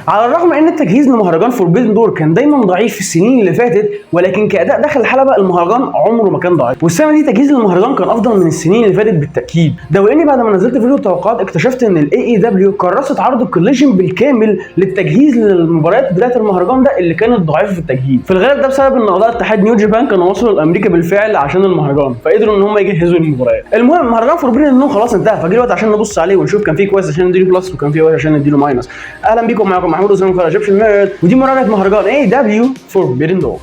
على الرغم ان التجهيز لمهرجان فوربيدن دور كان دايما ضعيف في السنين اللي فاتت، ولكن كاداء داخل الحلبه المهرجان عمره ما كان ضعيف، والسنه دي تجهيز المهرجان كان افضل من السنين اللي فاتت بالتاكيد. ده واني بعد ما نزلت فيديو توقعات اكتشفت ان الاي اي دبليو كرست عرض الكوليجن بالكامل للتجهيز للمباريات بدايه المهرجان ده اللي كانت ضعيفه في التجهيز. في الغالب ده بسبب ان اعضاء اتحاد نيو جابان كانوا وصلوا لامريكا بالفعل عشان المهرجان، فقدروا ان هم يجهزوا المباريات. المهم مهرجان فوربيدن دور خلاص انتهى، فجي الوقت عشان نبص عليه ونشوف كان فيه كويس عشان نديله بلس وكان فيه وحش عشان نديله ماينس. اهلا بيكم، معاكم محمود اسامه في ايجيبشن نيرد، ودي مراجعه مهرجان اي دبليو فوربيدن دور.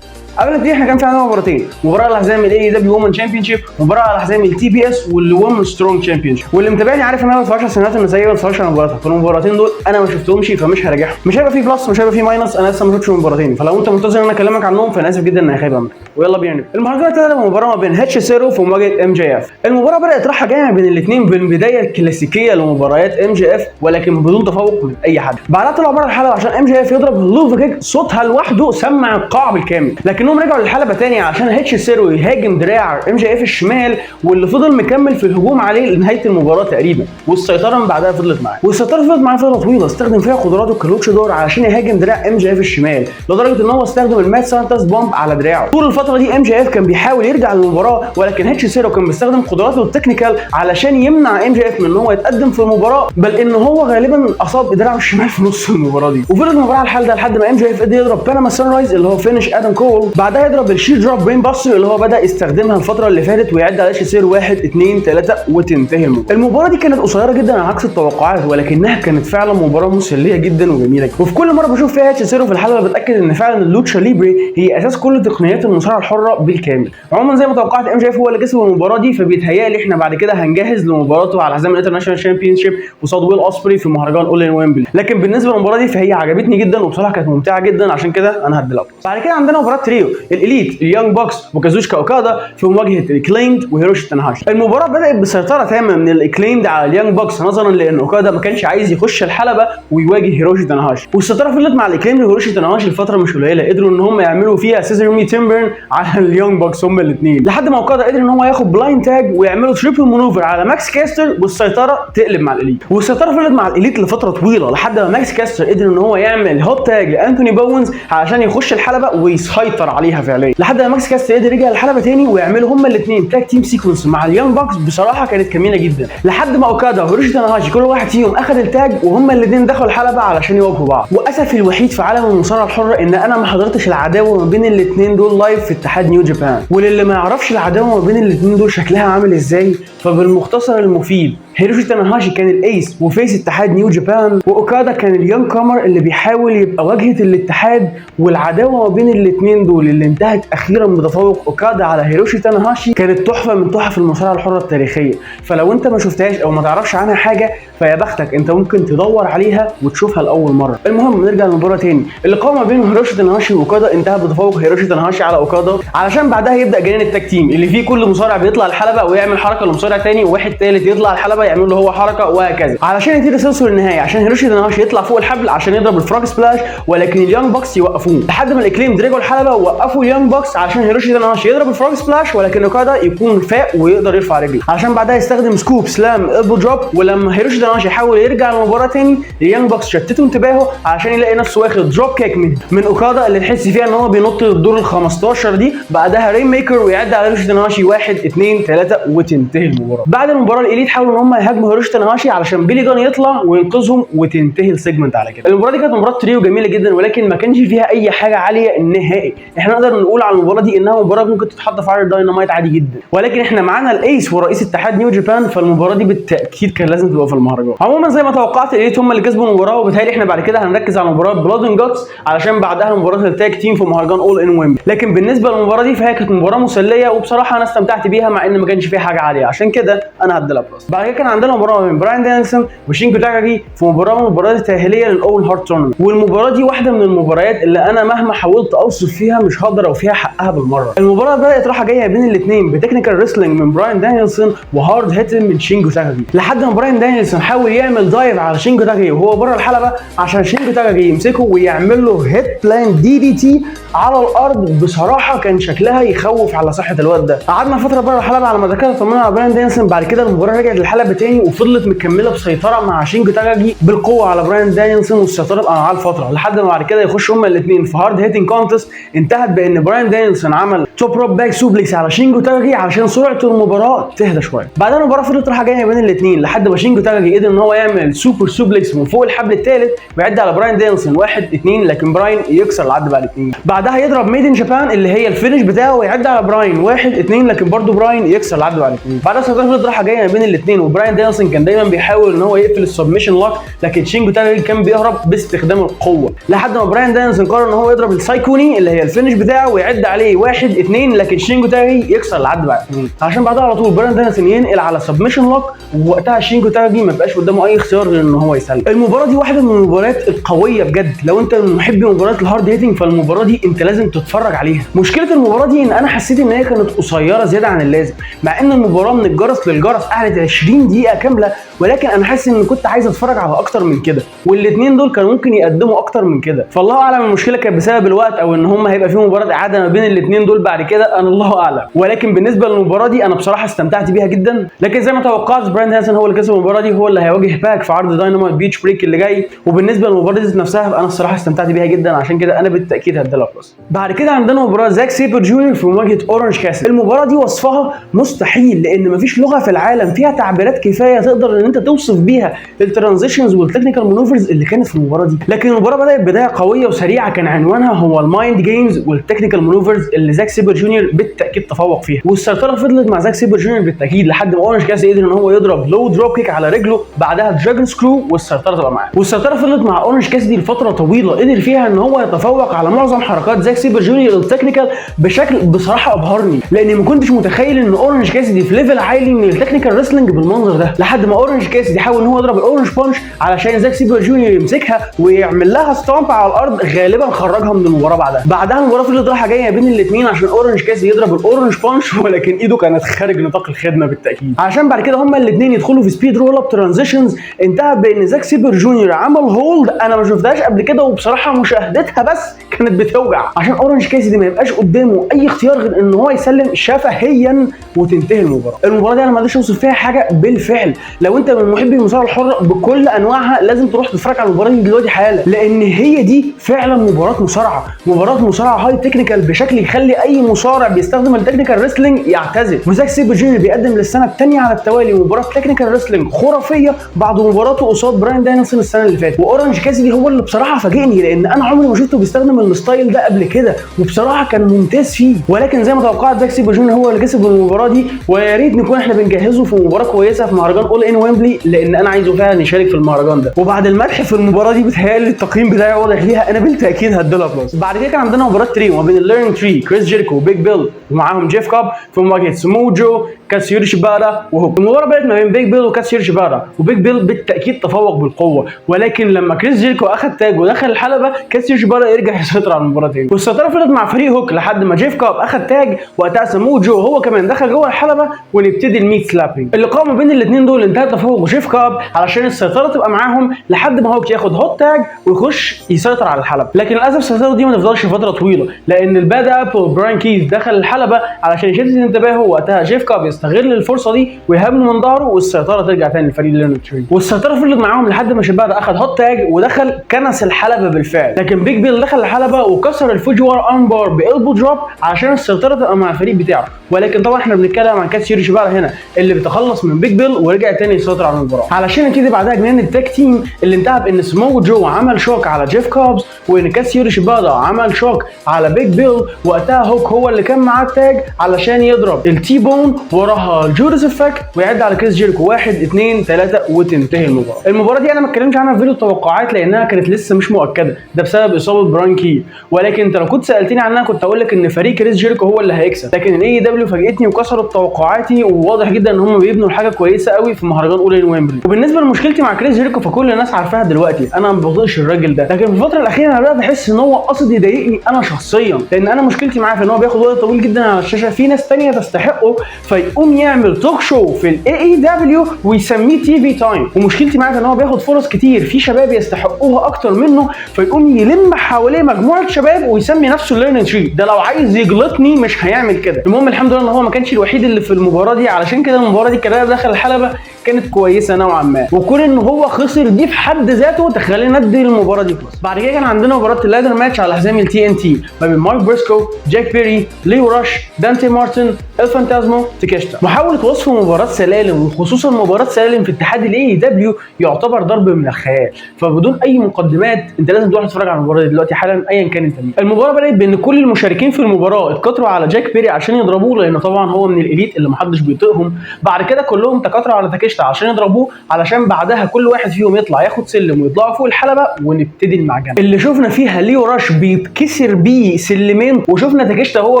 قبل دي احنا كان في عندنا مباراتين، مباراه على حزام الاي دبليو وومن تشامبيون شيب، ومباراه على حزام التي بي اس والوومن سترونج تشامبيون شيب. واللي متابعني عارف ان انا ما بتفرجش على السنوات النسائيه ما بتفرجش على مباراتها، فالمباراتين دول انا ما شفتهمش فمش هراجعهم، مش هيبقى في بلس مش هيبقى في ماينس، انا لسه ما شفتش المباراتين، فلو انت منتظر ان انا اكلمك عنهم فانا اسف جدا ان هيخيب امرك. ويلا بينا نبدا. المهرجان ابتدى بمباراه ما بين هاتش سيرو في مواجهه ام جي اف. المباراه بدات رايحه جايه بين الاثنين بالبدايه الكلاسيكيه لمباريات ام جي اف، ولكن بدون تفوق من اي حد. بعدها طلعوا بره الحلبه عشان ام جي اف يضرب اللوفا كيك، صوتها لوحده سمع القاع بالكامل، لكنهم رجعوا للحلبه تاني عشان هاتش سيرو يهاجم دراع ام جي اف الشمال، واللي فضل مكمل في الهجوم عليه لنهايه المباراه تقريبا، والسيطره من بعدها فضلت معاه، والسيطره فضلت معاه فتره طويله استخدم فيها قدراته كلوتش دور علشان يهاجم دراع ام جي اف الشمال، لدرجه ان هو استخدم المات سانتاس بومب على دراعه. طول الفتره دي ام جي اف كان بيحاول يرجع للمباراه، ولكن هاتش سيرو كان بيستخدم قدراته التكنيكال علشان يمنع ام جي اف من ان هو يتقدم في المباراه، بل ان هو غالبا اصاب دراعه الشمال في نص المباراه دي. وفضلت المباراه على الحال ده لحد ما ام جي اف قدر يضرب باناما سان رايز اللي هو فينش ادم كول، بعدها يضرب الشيل دروب برين باستر اللي هو بدا يستخدمها الفتره اللي فاتت ويعد على سير 1 2 3 وتنتهي المباراه. المباراه دي كانت قصيره جدا على عكس التوقعات، ولكنها كانت فعلا مباراه مسليه جدا وجميله، وفي كل مره بشوف فيها هاتش سيرو في الحلبه بتاكد ان فعلا اللوتشا ليبري هي اساس كل تقنيات المصارعه الحره بالكامل. عموما زي ما توقعت ام جي اف هو اللي كسب المباراه دي، فبيتهيألي احنا بعد كده هنجهز لمباراته على حزام الانترناشونال تشامبيون شيب قصاد ويل اوسبري في مهرجان اول ان ويمبلي. لكن بالنسبه للمباراه دي فهي عجبتني جدا وبصراحه كانت ممتعه جدا، عشان كده انا هديلها. بعد كده عندنا مباراه تريو الاليت اليونج بوكس وكازوشكا اوكادا في مواجهه الاكليمد وهيروشي تاناهاشي. المباراه بدات بسيطره تامه من الاكليمد على اليانج بوكس، نظرا لان اوكادا ما كانش عايز يخش الحلبه ويواجه هيروشي تاناهاشي، والسيطره فضلت مع الاكليمد وهيروشي تاناهاشي لفتره مش قليله، قدروا ان هم يعملوا فيها سيزر مي تيمبرن على اليانج بوكس هم الاثنين، لحد ما اوكادا قدر ان هو ياخد بلايند تاج ويعملوا تريبل مانوفر على ماكس كاستر، والسيطره تقلب مع الاليت. والسيطره فضلت مع الاليت لفتره طويله لحد ما ماكس كاستر قدر ان هو يعمل هوت تاج لانثوني بوينز علشان يخش الحلبه ويسيطر عليها فعليا، لحد ما ماكس كاستر قدر يرجع الحلبه تاني ويعملوا هم الاثنين تاج تيم سيكونس مع اليانج بوكس. بصراحه كانت جميله جدا لحد ما اوكادا وهيروشي تاناهاشي كل واحد فيهم اخذ التاج وهم الاثنين دخلوا الحلبه علشان يواجهوا بعض. واسفي الوحيد في عالم المصارعه الحره ان انا ما حضرتش العداوه ما بين الاثنين دول لايف في اتحاد نيو جابان، وللي ما يعرفش العداوه ما بين الاثنين دول شكلها عامل ازاي، فبالمختصر المفيد هيروشي تاناهاشي كان الايس وفيس اتحاد نيو جابان، واوكادا كان اليونج كامر اللي بيحاول يبقى واجهه الاتحاد. والعداوه ما بين الاثنين دول اللي انتهت اخيرا بتفوق اوكادا على هيروشي تاناهاشي كانت تحفه من تحف المصارعه الحره التاريخيه، فلو انت ما شفتهاش او ما تعرفش عنها حاجه فيا بختك، انت ممكن تدور عليها وتشوفها لاول مره. المهم نرجع للمباراه تاني. اللقاء ما بين هيروشي تاناهاشي واوكادا انتهى بتفوق هيروشي تاناهاشي على اوكادا، علشان بعدها يبدا جنان التاج تيم اللي فيه كل مصارع بيطلع الحلبه ويعمل حركه لمصارع تاني، وواحد ثالث يطلع الحلبه يعمل له هو حركه، وهكذا علشان ينتهي السلسله للنهايه، عشان هيروشي تاناهاشي يطلع فوق الحبل عشان يضرب الفراج سبلاش، ولكن اليونج بوكس يوقفوه لحد ما الاكليم رجعوا الحلبه ووقفوا اليونج بوكس عشان هيروشي تاناهاشي يضرب الفراج سبلاش، ولكن اوكادا يكون فاق ويقدر يرفع رجله عشان بعدها يستخدم سكوب سلام البو دروب. ولما هيروشي تاناهاشي يحاول يرجع المباراه تاني اليونج بوكس شتتوا انتباهه عشان يلاقي نفسه واخد دروب كيك من اوكادا اللي تحس فيها ان هو بينط الدور ال 15 دي، بعدها رين ميكر ويعدي على هيروشي تاناهاشي 1 2 3 وتنتهي المباراه. بعد المباراه الاليت حاولوا ان هم يهاجموا هيروشي تاناهاشي علشان بيلي جان يطلع وينقذهم وتنتهي السيجمنت على كده. المباراه دي كانت مباراه تريو جميله جدا، ولكن ما كانش فيها اي حاجه عاليه النهائي. احنا نقدر نقول على المباراه دي انها مباراه ممكن تتحط في عرض داينامايت عادي جدا، ولكن احنا معانا الايس ورئيس اتحاد نيو جابان، فالمباراه دي بالتاكيد كان لازم تبقى في المهرجان. عموما زي ما توقعت الاليت هم اللي كسبوا المباراه، وبالتالي احنا بعد كده هنركز على مباراه بلاد اند جاتس علشان بعدها مباراه التاج تيم في مهرجان اول ان ويمبلي. لكن بالنسبه للمباراه دي فهي كانت مباراه مسليه، وبصراحه انا استمتعت بيها مع ان ما كانش فيها حاجه عاليه، عشان كده انا هديلها بلس. بعد كده كان عندنا مباراه بين براين دانيلسون وشينكو تاكاجي في مباراه من المباريات التاهيليه للاول هارت تورنمنت، والمباراه دي واحده من المباريات اللي انا مهما حاولت اوصف فيها مش هقدر اوفيها حقها بالمره. المباراه بدات رايحه جايه بين الاثنين بتكنيكال ريسلينج من براين دانيلسون وهارد هيتن من شينجو تاكاجي، لحد ما براين دانيلسون حاول يعمل دايف على شينجو تاكاجي وهو بره الحلبه عشان شينجو تاكاجي يمسكه ويعمل له هيت بلان دي دي تي على الارض. بصراحه كان شكلها يخوف على صحه الواد ده. قعدنا فتره بره الحلبه على ما ذكرت طمنا على براين دانيلسون. بعد كده المباراه رجعت للحلبه تاني وفضلت مكمله بسيطره مع شينجو تاكاجي بالقوه على براين دانيلسون، والسيطره بقى معاه الفتره لحد ما بعد كده يخشوا هما الاثنين في هارد هيتنج كونتست انتهت بان براين دانيلسون عمل توب روب باك سوبلكس على شينجو تاكاجي علشان سرعه المباراه تهدى شويه. بعدها المباراه فضلت رايحه جايه بين الاثنين لحد ما شينجو تاكاجي قدر ان هو يعمل سوبر سوبلكس من فوق الحبل الثالث ويعدي على براين دانيلسون 1-2، لكن براين يكسر العد بعد الاثنين. بعدها يضرب ميد ان جابان اللي هي الفينش بتاعه ويعدي على براين 1-2، لكن برده براين يكسر العد بعد الاثنين. بعدها فضلت رايحه جايه بين الاثنين وبراين دانيلسون كان دايما بيحاول ان هو يقفل السبمشن لوك، لكن شينجو تاكاجي كان بيهرب باستخدام القوه لحد ما براين دانيلسون قرر ان هو يضرب السايكوني اللي هي الفينش بتاعه ويعد عليه 1-2، لكن شينجو تاكاجي يكسر العد بعد الاثنين. عشان بعدها على طول براين دانيلسون ينقل على سبمشن لوك، ووقتها شينجو تاكاجي ما بقاش قدامه اي اختيار غير ان هو يسلم. المباراه دي واحده من المباريات القويه بجد، لو انت من محبي مباريات الهارد هيتنج فالمباراه دي انت لازم تتفرج عليها. مشكله المباراه دي ان انا حسيت ان هي كانت قصيره زياده عن اللازم، مع ان المباراه من الجرس للجرس قعدت 20 دقيقه كامله، ولكن انا حاسس ان كنت عايز اتفرج على اكتر من كده، والاثنين دول كانوا ممكن يقدموا اكتر من كده. فالله اعلم المشكله كانت بسبب الوقت او ان هم هيبقى في مباراه اعاده ما بين الاثنين دول بعد كده، انا الله اعلم. ولكن بالنسبه للمباراه دي انا بصراحه استمتعت بيها جدا. لكن زي ما توقعت براين دانيلسون هو اللي كسب المباراه دي، هو اللي هيواجه باك في عرض داينامايت بيتش بريك اللي جاي. وبالنسبه للمباراه دي نفسها انا الصراحه استمتعت بيها جدا، عشان كده انا بالتاكيد هديلها بلس. بعد كده عندنا مباراه زاك سيبر جونيور في مواجهه اورنج كاسل. المباراه دي وصفها مستحيل لان مفيش لغه في العالم فيها تعبيرات كفايه تقدر ان انت توصف بيها الترانزيشنز والتكنيكال مانوفرز اللي كانت في المباراه دي. لكن المباراه بدات بدايه قويه وسريعه كان عنوانها هو المايند جيمز والتكنيكال مانوفرز اللي زاك سيبر جونيور بالتاكيد تفوق فيها، والسيطره فضلت مع زاك سيبر جونيور بالتاكيد لحد ما اورنج كاسل قدر ان هو يضرب لو دروب كيك على رجله، بعدها دراجون سكرو والسيطره تبقى معاه. والسيطره فضلت مع اورنج كاسل لفتره طويله، قدر فيها ان هو يتفوق على معظم حركات زاك سيبر جونيور التكنيكال بشكل بصراحه ابهرني، لاني ما كنتش متخيل ان اورنج كاسدي في ليفل عالي من التكنيكال ريسلينج بالمنظر ده، لحد ما اورنج كاسدي حاول ان هو يضرب الاورنج بانش علشان زاك سيبر جونيور يمسكها ويعمل لها ستامب على الارض، غالبا خرجها من المباراه. بعدها المباراه فضلت رايحه جايه بين الاثنين عشان اورنج كاسدي يضرب الاورنج بانش، ولكن ايده كانت خارج نطاق الخدمه بالتاكيد، عشان بعد كده هما الاثنين يدخلوا في سبيد رول اب ترانزيشنز انتهت بان زاك سيبر جونيور عمل هولد انا ما شفتهاش قبل كده، وبصراحه مشاهدتها بس كانت بتوجع عشان اورنج كاسدي ما يبقاش قدامه اي اختيار غير ان هو يسلم شفهيا وتنتهي المباراه. المباراه دي انا ما اقدرش اوصف فيها حاجه بالفعل، لو انت من محبي المصارعه الحره بكل انواعها لازم تروح تتفرج على المباراه دي دلوقتي حالا، لان هي دي فعلا مباراه مصارعه هاي تكنيكال بشكل يخلي اي مصارع بيستخدم التكنيكال ريسلينج يعتزل. وزاك سيبر جونيور بيقدم للسنه الثانيه على التوالي مباراه تكنيكال ريسلينج خرافيه بعد مباراته قصاد براين دانيلسون السنه اللي فاتت. واورنج كاسدي هو اللي بصراحه فاجئني لان انا عمري ما شفته بيستخدم الستايل ده قبل كده، وبصراحه كان ممتاز فيه. ولكن زي ما توقعت زاك سيبر جونيور هو اللي كسب المباراه دي، ويا ريت نكون احنا بنجهزه في مباراه كويسه في مهرجان اول ان ويمبلي، لان انا عايزه فعلا يشارك في المهرجان ده. وبعد المدح في المباراه دي بتهيألي التقييم بتاعي واضح ليها، انا بالتاكيد هديلها بلس. بعد كده كان عندنا مباراه تريو ما بين الليرنينج تري كريس جيريكو وبيج بيل ومعاهم جيف كاب في مواجهه سمو جو كاتسيوري شيبادا وهوك. المباراه بدات ما بين بيج بيل وكاتسيوري شيبادا، وبيج بيل بالتاكيد تفوق بالقوه، ولكن لما كريس جيريكو اخذ تاج ودخل الحلبه كاتسيوري شيبادا يرجع يسيطر على المباراه تاني، والسيطره فضلت مع فريق هوك لحد ما جيف كاب اخذ تاج، وقتها سمو جو هو كمان دخل جوه الحلبه ونبتدي الميت سلابينج. اللقاء ما بين الاثنين دول انتهى تفوق جيف كاب علشان السيطره تبقى معاهم لحد ما هوك ياخد هوت تاج ويخش يسيطر على الحلبه. لكن للاسف السيطره دي ما تفضلش فتره طويله لان الباد ابل براين كيث دخل الحلبه علشان يشتت انتباهه، وقتها جيف كاب يستغل الفرصه دي ويهاجمه من ظهره والسيطره ترجع تاني لفريق ليرنينج تري. والسيطره فضلت معاهم لحد ما شيبادا اخذ هوت تاج ودخل كنس الحلبه بالفعل، لكن بيج بيل دخل الحلبه وكسر الفوجوار انبار بإلبو دروب عشان السيطره تبقى مع الفريق بتاعه. ولكن طبعا احنا بنتكلم عن كاتسيوري شيبادا هنا اللي بيتخلص من بيج بيل ورجع تاني يسيطر على المباراه، علشان نبتدي بعدها جنان التاك تيم اللي انتهى بان سمو جو عمل شوك على جيف كابز، وان كاتسيوري شيبادا عمل شوك على بيج بيل. وقتها هوك هو اللي كان معاه التاج علشان يضرب التي بون ورا وراها جودس افكت ويعد على كريس جيريكو 1 2 3 وتنتهي المباراه. المباراه دي انا ما اتكلمتش عنها في فيديو التوقعات لانها كانت لسه مش مؤكده، ده بسبب اصابه براين كي، ولكن انت لو كنت سالتني عنها كنت هقول لك ان فريق كريس جيريكو هو اللي هيكسب، لكن الاي دبليو فاجئتني وكسرت توقعاتي، وواضح جدا ان هم بيبنوا حاجه كويسه قوي في مهرجان اول ان ويمبلي. وبالنسبه لمشكلتي مع كريس جيريكو فكل الناس عارفاها دلوقتي، انا ما بطيقش الراجل ده، لكن في الفتره الاخيره انا بدات احس ان هو قصد يضايقني انا شخصيا، لان انا مشكلتي معاه في ان هو بياخد وقت طويل جدا على الشاشه، في ناس ثانيه تستحقه فيقوم يعمل توك شو في الاي دبليو ويسميه تي في تايم، ومشكلتي معاه في ان هو بياخد فرص كتير في شباب يستحقوها اكتر منه فيقوم يلم حواليه مجموعه شباب ويسمي نفسه ليرن تري. ده لو عايز يجلطني مش هيعمل كده. المهم الحمد لله ان هو ما كانش الوحيد اللي في المباراه دي، علشان كده المباراه دي كده داخل الحلبه كانت كويسه نوعا ما، وكون ان هو خسر دي في حد ذاته تخلينا ندي المباراه دي بلس. بعد كده كان عندنا مباراه اللادر ماتش على حزام التي ان تي ما بين مارك بريسكو، جاك بيري، ليو راش، دانتي مارتن، الفانتازمو، تيكيشتا. محاوله وصف مباراه سلالم وخصوصا مباراه سلالم في اتحاد الاي دبليو يعتبر ضرب من الخيال، فبدون اي مقدمات انت لازم تروح تتفرج على المباراه دي دلوقتي حالا ايا كان انت مين. المباراه بدات بان كل المشاركين في المباراه اتكاتروا على جاك بيري عشان يضربوه، لان طبعا هو من الاليت اللي محدش بيطيقهم. بعد كده كلهم تكاتروا على تيكيشتا عشان يضربوه، علشان بعدها كل واحد فيهم يطلع ياخد سلم ويطلعوا فوق الحلبه ونبتدي المعجنه اللي شفنا فيها ليو راش بيتكسر بيه سلمين، وشفنا تيكيشتا هو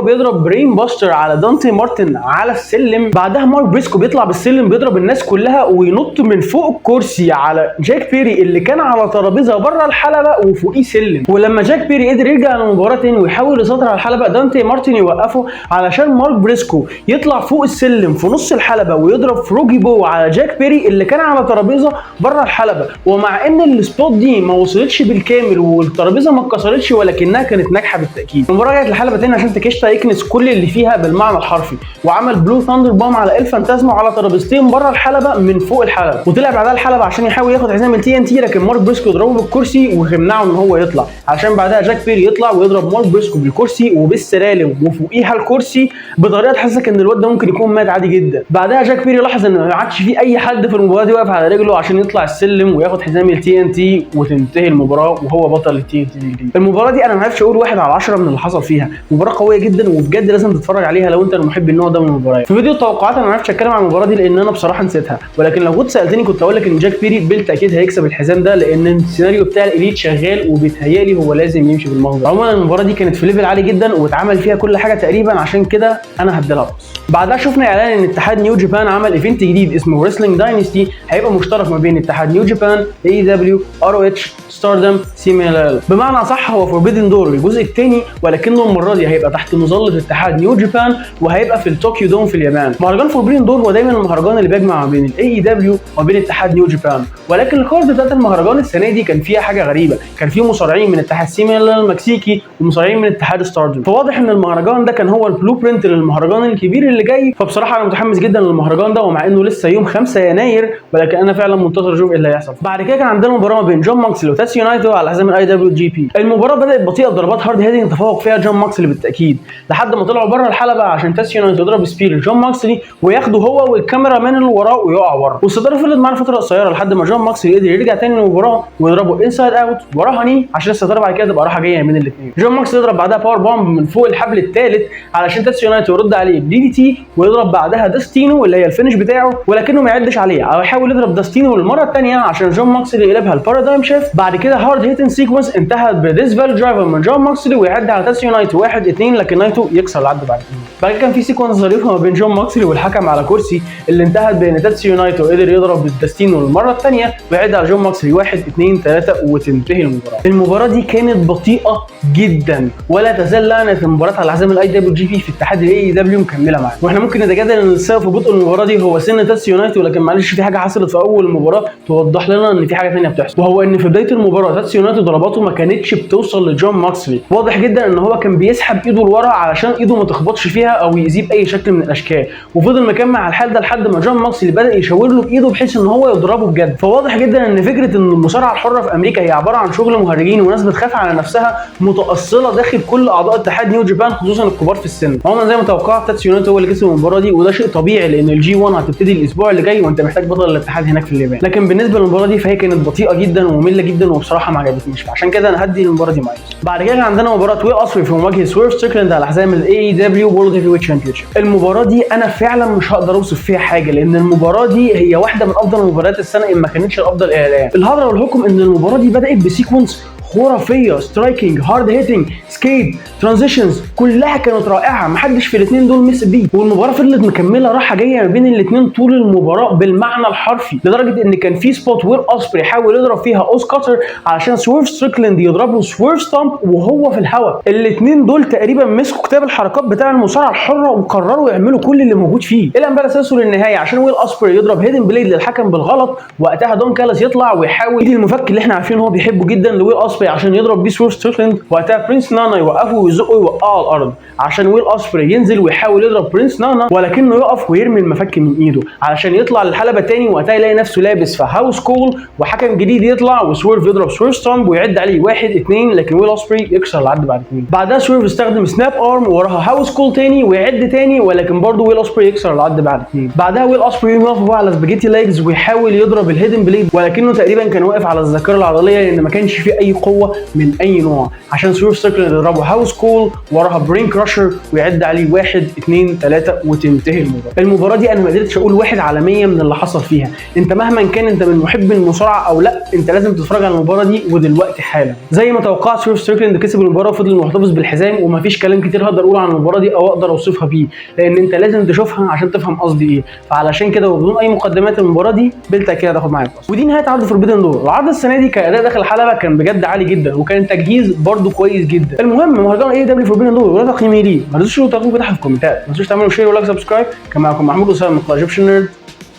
بيضرب برين باستر على دانتي مارتن على السلم. بعدها مارك بريسكو بيطلع بالسلم بيضرب الناس كلها وينط من فوق الكرسي على جاك بيري اللي كان على ترابيزه بره الحلبه وفوقيه سلم. ولما جاك بيري قدر يرجع للمباراه تاني ويحاول يسيطر على الحلبه، دانتي مارتن يوقفه علشان مارك بريسكو يطلع فوق السلم في نص الحلبه ويضرب فروجي بو على جاك بيري اللي كان على ترابيزه بره الحلبه. ومع ان السبوت دي ما وصلتش بالكامل والترابيزه ما اتكسرتش ولكنها كانت ناجحه بالتاكيد. المباراه جت الحلبه تاني عشان تيكيشتا يكنس كل اللي فيها بالمعنى الحرفي، وعمل بلو ثاندر بام على الفانتازمو على ترابيزتين بره الحلبه من فوق الحلبه، وطلع بعدها الحلبه عشان يحاول ياخد حزام التي ان تي، لكن مارك بريسكو يضربه بالكرسي ويمنعه ان هو يطلع، عشان بعدها جاك بيري يطلع ويضرب مارك بريسكو بالكرسي وبالسلالم وفوقيها الكرسي بطريقه تحسسك ان الواد ده ممكن يكون مات عادي جدا. بعدها جاك بيري لاحظ ان ما عادش في اي حد في المباراه دي واقف على رجله عشان يطلع السلم وياخد حزام التي ان تي وتنتهي المباراه وهو بطل التي ان تي الجديد. المباراه دي انا ما عرفش اقول 1 على 10 من اللي حصل فيها، مباراه قويه جدا وبجد لازم تتفرج عليها لو انت محب النوع ده من المباريات. في فيديو التوقعات انا ما عرفتش اتكلم عن المباراه دي لان انا بصراحه نسيتها، ولكن لو كنت سالتني كنت اقول لك ان جاك بيري بالتاكيد هيكسب الحزام ده لان السيناريو بتاع الاليت شغال وبيتهيألي هو لازم يمشي بالمنظر. عموما المباراه دي كانت في ليفل عالي جدا واتعمل فيها كل حاجه تقريبا، عشان كده انا هديلها بلس. بعدها شفنا اعلان ان اتحاد نيو جابان عمل ايفنت جديد اسمه ريسلينج داينستي، هيبقى مشترك ما بين اتحاد نيو جابان، اي دبليو، ار او اتش، ستاردم، سيميلال. بمعنى صح هو فوربيدن دور الجزء الثاني، ولكنه المره دي هيبقى تحت مظله اتحاد نيو جابان وهيبقى في الطوكيو دوم في اليابان. مهرجان فوربيدن دور هو دايما المهرجان اللي بيجمع ما بين الاي دبليو وما بين اتحاد نيو جابان، ولكن الكارد بتاعت المهرجان السنه دي كان فيها حاجه غريبه، كان فيه مصارعين من اتحاد سيميلال المكسيكي ومصارعين من اتحاد ستاردم، فواضح ان المهرجان ده كان هو البلو برنت للمهرجان الكبير اللي جاي. فبصراحه انا متحمس جدا للمهرجان ده، ومع انه لسه يوم 5 يناير ولكن انا فعلا منتظر اشوف ايه اللي هيحصل. بعد كده كان عندنا مباراه ما بين جون ماكسلي وتاتسيو نايتو على حزام الاي دبليو جي بي. المباراه بدات بطيئه بضربات هارد هيدنج تفوق فيها جون ماكسلي بالتاكيد، لحد ما طلعوا بره الحلبه عشان تاتسيو نايتو يضرب سبير جون ماكسلي وياخده هو والكاميرا مان اللي وراه ويقع ورا، والصداره فضلت معانا فتره قصيره لحد ما جون ماكسلي قدر يرجع تاني للمباراه ويضربه انسايد اوت وراها ني عشان الصداره بعد كده تبقى راحه جايه من الاثنين. جون ماكسلي يضرب بعدها باور بومب من فوق الحبل الثالث علشان تاتسيو نايتو يرد عليه بدي دي تي، ويضرب بعدها داستينو اللي هي الفينش بتاعه، ولكنه ما يعدش عليه او يحاول يضرب داستينو للمره الثانيه عشان جون ماكسلي يقلبها البارادايم شيفت. بعد كده هارد هيتن سيكونس انتهت بديس فال درايفر من جون ماكسلي ويعدي على تاتسيو نايتو 1 2، لكن نايتو يكسر العد بعد كده. بعد كده كان في سيكونس ظريفه ما بين جون ماكسلي والحكم على كرسي اللي انتهت بان تاتسيو نايتو قدر يضرب داستينو للمره الثانيه ويعد على جون ماكسلي 1 2 3 وتنتهي المباراه. المباراه دي كانت بطيئه جدا ولا تزال لعنه المباراه على حزام الاي دبليو جي بي في اتحاد الاي دبليو مكمله معانا، واحنا ممكن نتجادل ان السبب في بطء المباراه دي هو سن تاتسيو نايتو، ولكن معلش في حاجه حصلت في اول المباراه توضح لنا ان في حاجه ثانيه بتحصل، وهو ان في بدايه المباراه تاتسيو نايتو ضرباته ما كانتش بتوصل لجون ماكسلي، واضح جدا ان هو كان بيسحب ايده لورا علشان ايده ما تخبطش فيها او يأذيه باي شكل من الاشكال، وفضل مكمل على الحال ده لحد ما جون ماكسلي بدا يشاور له بايده بحيث ان هو يضربه بجد. فواضح جدا ان فكره ان المصارعه الحره في امريكا هي عباره عن شغل مهرجين وناس بتخاف على نفسها متاصله داخل كل اعضاء اتحاد نيو جابان خصوصا الكبار في السن. عموما زي ما توقعت تاتسيو نايتو هو اللي كسب المباراه دي، وده شيء طبيعي لان الجي 1 هتبتدي الاسبوع اللي جاي النهائي وانت محتاج بطل الاتحاد هناك في اليابان. لكن بالنسبه للمباراه دي فهي كانت بطيئه جدا وممله جدا وبصراحه ما عجبتنيش، فعشان كده انا هدي المباراه دي ماينس. بعد كده عندنا مباراه ويل اوسبري في مواجهه سويرف ستريكلاند على حزام الاي دبليو وورلد هيفي ويت تشامبيونشيب. المباراه دي انا فعلا مش هقدر اوصف فيها حاجه، لان المباراه دي هي واحده من افضل مباريات السنه ان ما كانتش الافضل الى الان. الهضره والحكم ان المباراه دي بدات بسيكونس خرافيه، سترايكنج، هارد هيتنج، سكيت، ترانزيشنز، كلها كانت رائعه، محدش في الاثنين دول مس بيه، والمباراه فضلت مكمله راحه جايه ما بين الاثنين طول المباراه بالمعنى الحرفي، لدرجه ان كان في سبوت ويل اوسبري حاول يضرب فيها اوس كاتر علشان سويرف ستريكلاند يضرب له سويرف ستامب وهو في الهواء. الاثنين دول تقريبا مسكوا كتاب الحركات بتاع المصارعه الحره وقرروا يعملوا كل اللي موجود فيه، الى ان بقى اساسه للنهايه عشان ويل اوسبري يضرب هيدن بليد للحكم بالغلط، وقتها دون كالاس يطلع ويحاول يدي المفك اللي احنا عارفين ان هو بيحبه جدا لويل اوسبري عشان يضرب بيه سويرف ستريكلاند، وقتها برنس نانا يوقفه ويزقه ويوقعه على الارض عشان ويل اوسبري ينزل ويحاول يضرب برنس نانا، ولكنه يقف ويرمي المفك من ايده علشان يطلع للحلبه تاني، وقتها يلاقي نفسه لابس في هاوس كول وحكم جديد يطلع وسويرف يضرب سويرف ستامب ويعد عليه 1 2، لكن ويل اوسبري يكسر العد بعد 2. بعدها سويرف استخدم سناب ارم وراها هاوس كول تاني ويعد تاني، ولكن برضه ويل اوسبري يكسر العد بعد 2. بعدها ويل اوسبري يقف بقى على سباجيتي ليجز ويحاول يضرب الهيدن بليد، ولكنه تقريبا كان واقف على الذاكره العضليه لان ما كانش فيه اي قوه من اي نوع، عشان سويرف ستريكلاند يضربه هاوس كول وراها برين كراشر ويعد عليه 1 2 3 وتنتهي المباراه. المباراه دي انا ما قدرتش اقول 1 على 100 من اللي حصل فيها، انت مهما كان انت من محب المصارعه او لا انت لازم تتفرج على المباراه دي ودلوقتي حالا. زي ما توقعت سويرف ستريكلاند كسب المباراه وفضل محتفظ بالحزام، ومفيش كلام كتير هقدر اقوله عن المباراه دي او اقدر اوصفها بيه، لان انت لازم تشوفها عشان تفهم قصدي ايه، فعلشان كده وبدون اي مقدمات المباراه دي بالتاكيد هتاخد معايا بلس. ودي نهايه عرض فوربيدن دور. العرض السنه دي كاداء داخل الحلبه كان بجد عالي جدا وكان تجهيز برده كويس جدا. المهم مهرجان اي دبليو فوربيدن دور ولا تقييمي ليه ما تنسوش تكتبوا تحت في الكومنتات، ما تنسوش تعملوا شير ولايك سبسكرايب. كان معاكم محمود وسام من ايجيبشن نيرد،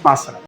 مع السلامه.